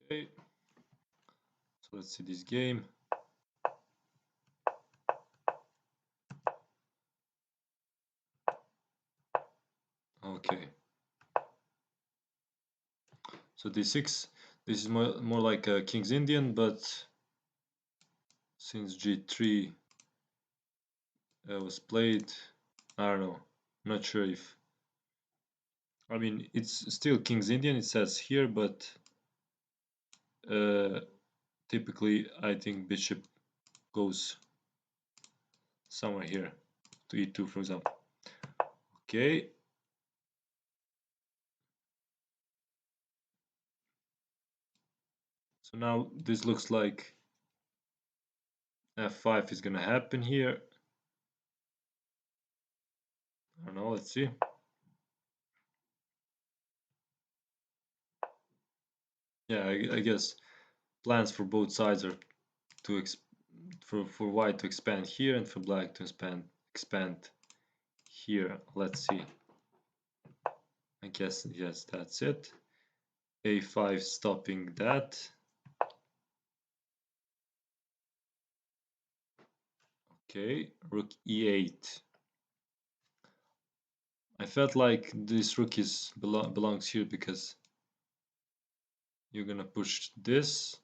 Okay, so let's see this game. Okay, so d6. This is more like a King's Indian, but since g3 was played, I don't know. I'm not sure if. I mean, it's still King's Indian. It says here, but typically I think bishop goes somewhere here to e2, for example. Okay. So now this looks like f5 is gonna happen here. I don't know, let's see. Yeah, I guess plans for both sides are to for white to expand here and for black to expand here. Let's see. I guess yes, that's it. a5 stopping that. Okay, rook e8. I felt like this rook belongs here because you're gonna push this,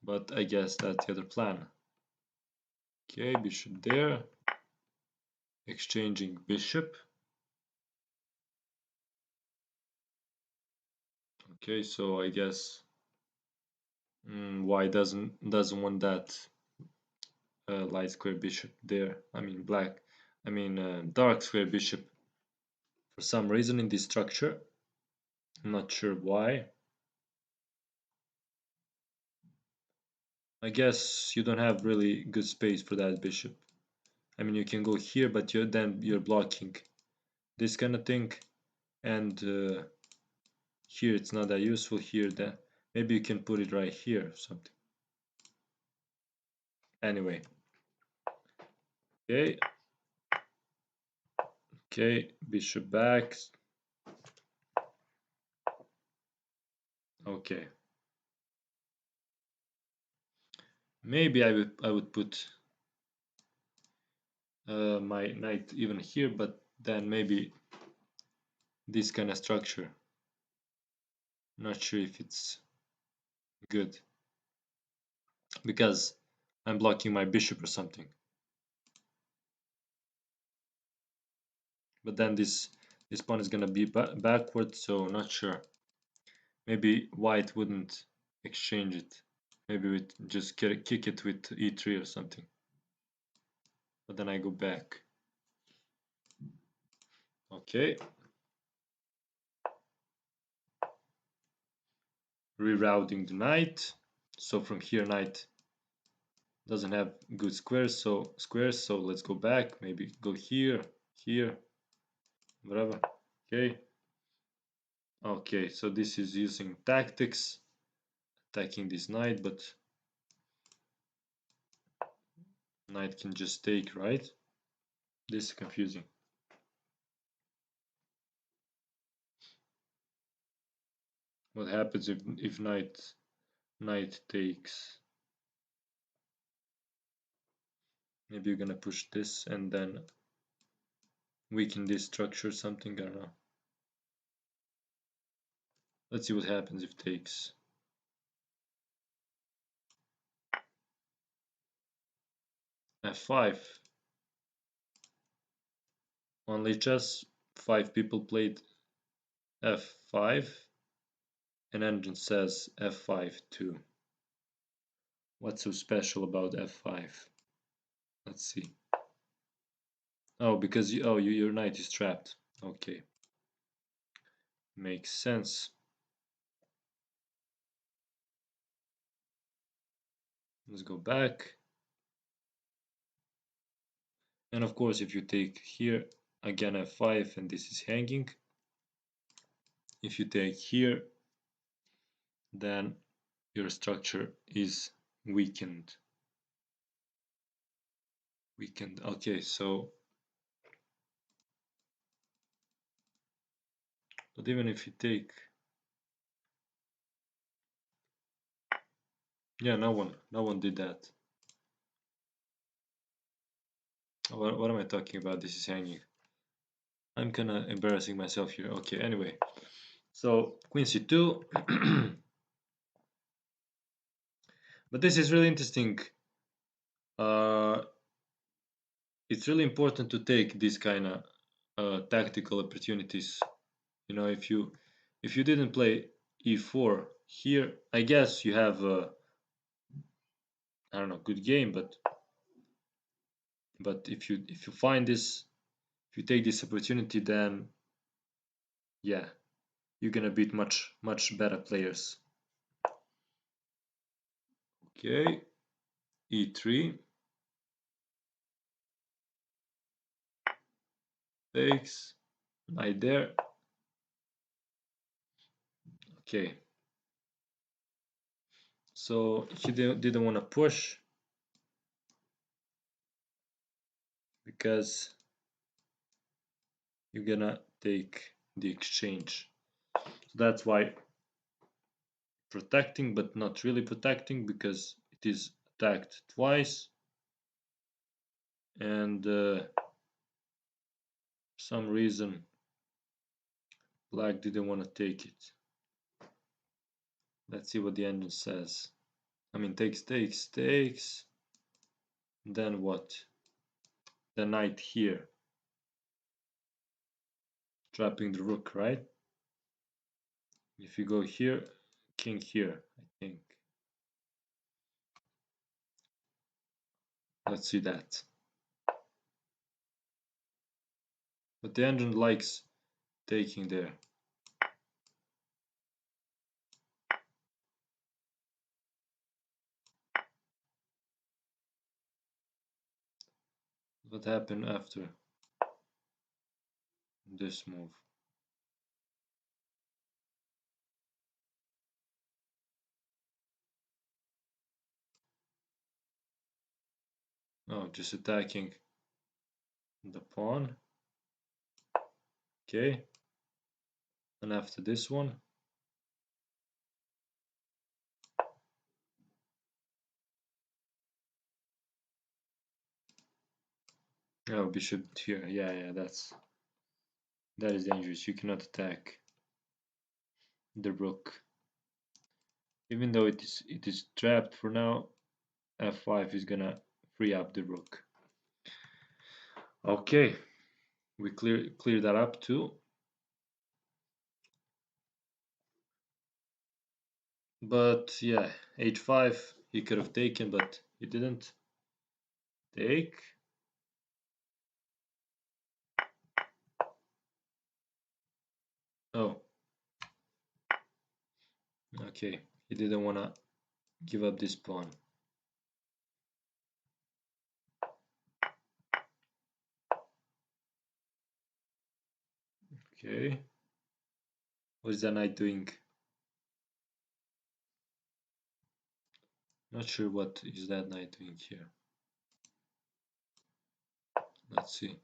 but I guess that's the other plan. Okay, bishop there, exchanging bishop. Okay, so I guess white doesn't want that light square bishop there. I mean black. I mean dark square bishop. For some reason in this structure, I'm not sure why. I guess you don't have really good space for that bishop. I mean you can go here, but then you're blocking this kind of thing, and here it's not that useful. Here, then maybe you can put it right here or something. Anyway, okay. Okay, bishop back. Okay. Maybe I would put my knight even here, but then maybe this kind of structure. Not sure if it's good because I'm blocking my bishop or something. But then this pawn is gonna be backward, so not sure. Maybe white wouldn't exchange it. Maybe we just kick it with e3 or something. But then I go back. Okay. Rerouting the knight. So from here knight doesn't have good squares, so let's go back. Maybe go here, here, whatever. Okay. Okay, so this is using tactics, attacking this knight, but knight can just take, right? This is confusing. What happens if knight takes? Maybe you're gonna push this and then weaken this structure or something, I don't know. Let's see what happens if takes. f5. Only just 5 people played f5, and engine says f5 too. What's so special about f5? Let's see. Oh, because your knight is trapped. Okay, makes sense. Let's go back. And of course, if you take here again f5 and this is hanging, if you take here, then your structure is weakened. Weakened. Okay, so but even if you take Yeah, no one did that. What am I talking about? This is hanging. I'm kind of embarrassing myself here. Okay, anyway. So queen c2. But this is really interesting. Uh, it's really important to take these kind of tactical opportunities. You know, if you didn't play e4 here, I guess you have a, I don't know, good game. But if you find this, if you take this opportunity, then yeah, you're gonna beat much better players. Okay, e3 takes knight there. Okay, so he didn't want to push because you're gonna take the exchange. So that's why protecting, but not really protecting, because it is attacked twice, and for some reason black didn't want to take it. Let's see what the engine says. I mean, takes. Then what? The knight here, trapping the rook, right? If you go here, king here, I think. Let's see that. But the engine likes taking there. What happened after this move? Oh, just attacking the pawn. Okay. And after this one, oh, bishop here. Yeah, that is dangerous. You cannot attack the rook. Even though it is trapped for now, f5 is gonna free up the rook. Okay, we clear that up too. But yeah, h5 he could have taken, but he didn't take. Oh, okay. He didn't wanna give up this pawn. Okay. What is that knight doing? Not sure what is that knight doing here. Let's see.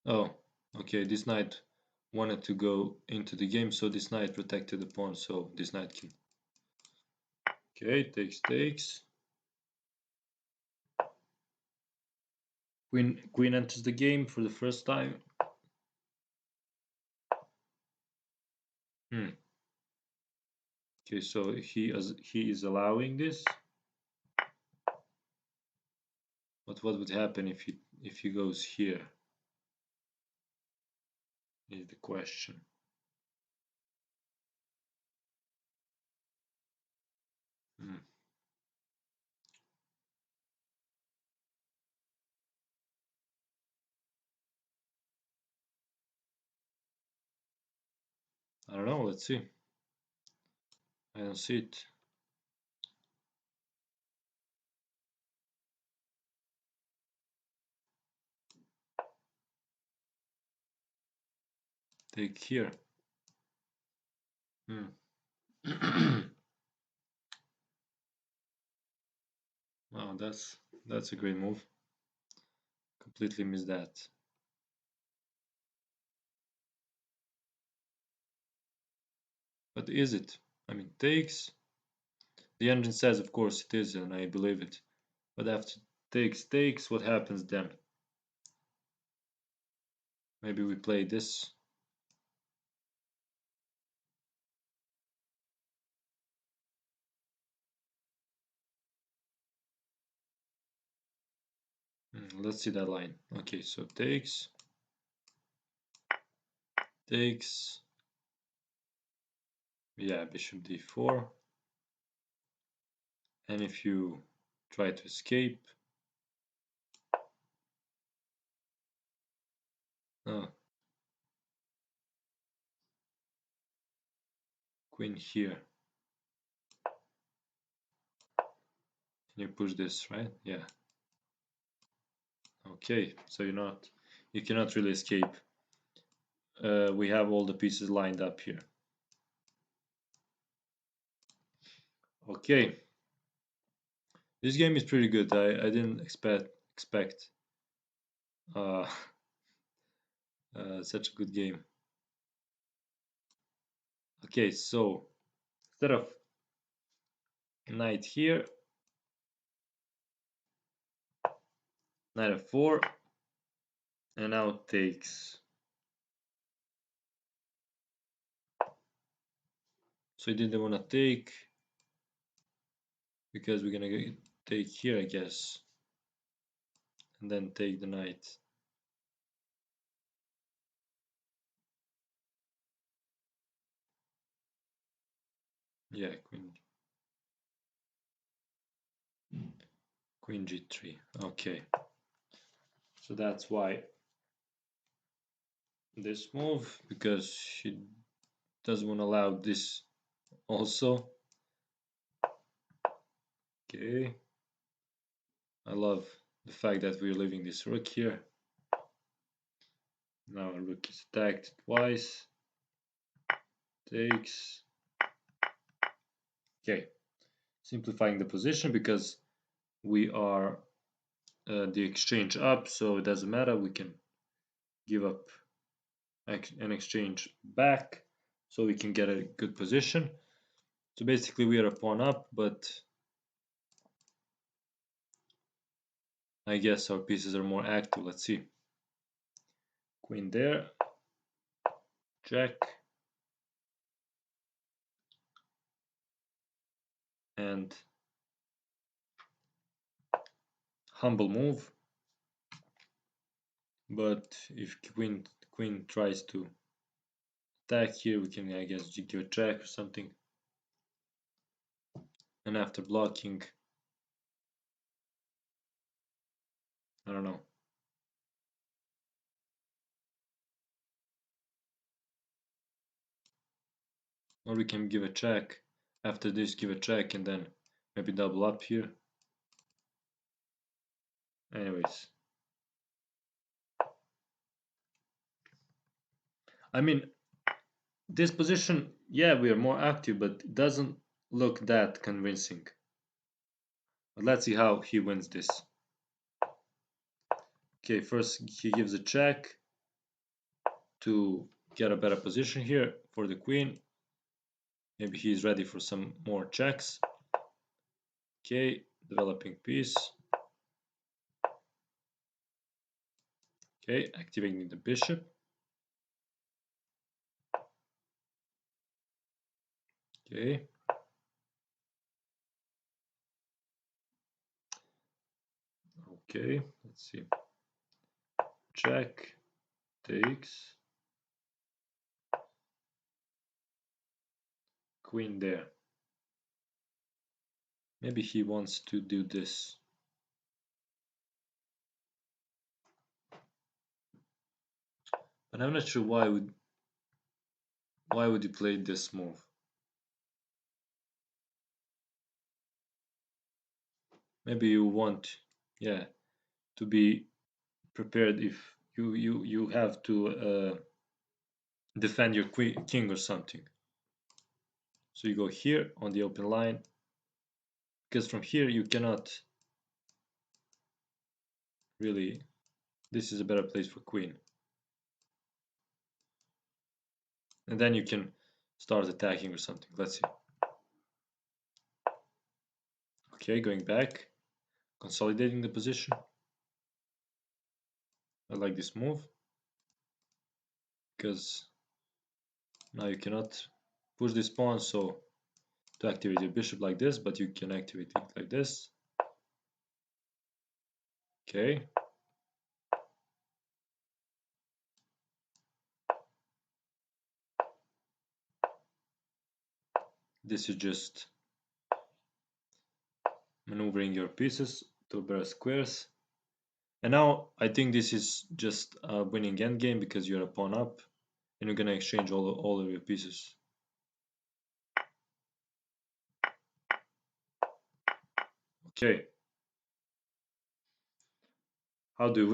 Oh, okay. This knight wanted to go into the game, so this knight protected the pawn, so this knight can. Okay, takes. Queen enters the game for the first time. Hmm. Okay, so he is allowing this. But what would happen if he goes here? Is the question. Hmm. I don't know. Let's see. I don't see it. Take here. Hmm. Wow, that's a great move. Completely missed that. But is it? I mean, takes. The engine says, of course, it is, and I believe it. But after takes, what happens then? Maybe we play this. Let's see that line. Okay, so takes. Yeah, bishop d4. And if you try to escape, queen here. Can you push this, right? Yeah. Okay, so you cannot really escape. We have all the pieces lined up here. Okay, this game is pretty good. I didn't expect uh, such a good game. Okay, so instead of knight here, knight f4, and now takes. So he didn't want to take because we're gonna take here, I guess, and then take the knight. Yeah, queen g3. Okay, so that's why this move, because she doesn't want to allow this also. Okay, I love the fact that we're leaving this rook here. Now our rook is attacked twice. Takes. Okay, simplifying the position because we are the exchange up, so it doesn't matter. We can give up an exchange back, so we can get a good position. So basically, we are a pawn up, but I guess our pieces are more active. Let's see. Queen there. Jack. And humble move. But if queen tries to attack here, we can, I guess, give a check or something. And after blocking, I don't know. Or we can give a check. After this, give a check and then maybe double up here. Anyways. I mean, this position, yeah, we are more active, but it doesn't look that convincing. But let's see how he wins this. Okay, first he gives a check to get a better position here for the queen. Maybe he's ready for some more checks. Okay, developing piece. Okay, activating the bishop. Okay. Okay, let's see. Check, takes. Queen there. Maybe he wants to do this. But I'm not sure why would you play this move? Maybe you want, yeah, to be prepared if you have to defend your king or something. So you go here on the open line, because from here you cannot really. This is a better place for queen, and then you can start attacking or something. Let's see. Okay, going back, consolidating the position. I like this move because now you cannot push this pawn, so to activate your bishop like this, but you can activate it like this. Okay. This is just maneuvering your pieces to better squares. And now I think this is just a winning endgame because you're a pawn up and you're gonna exchange all of your pieces. Okay. How do you win?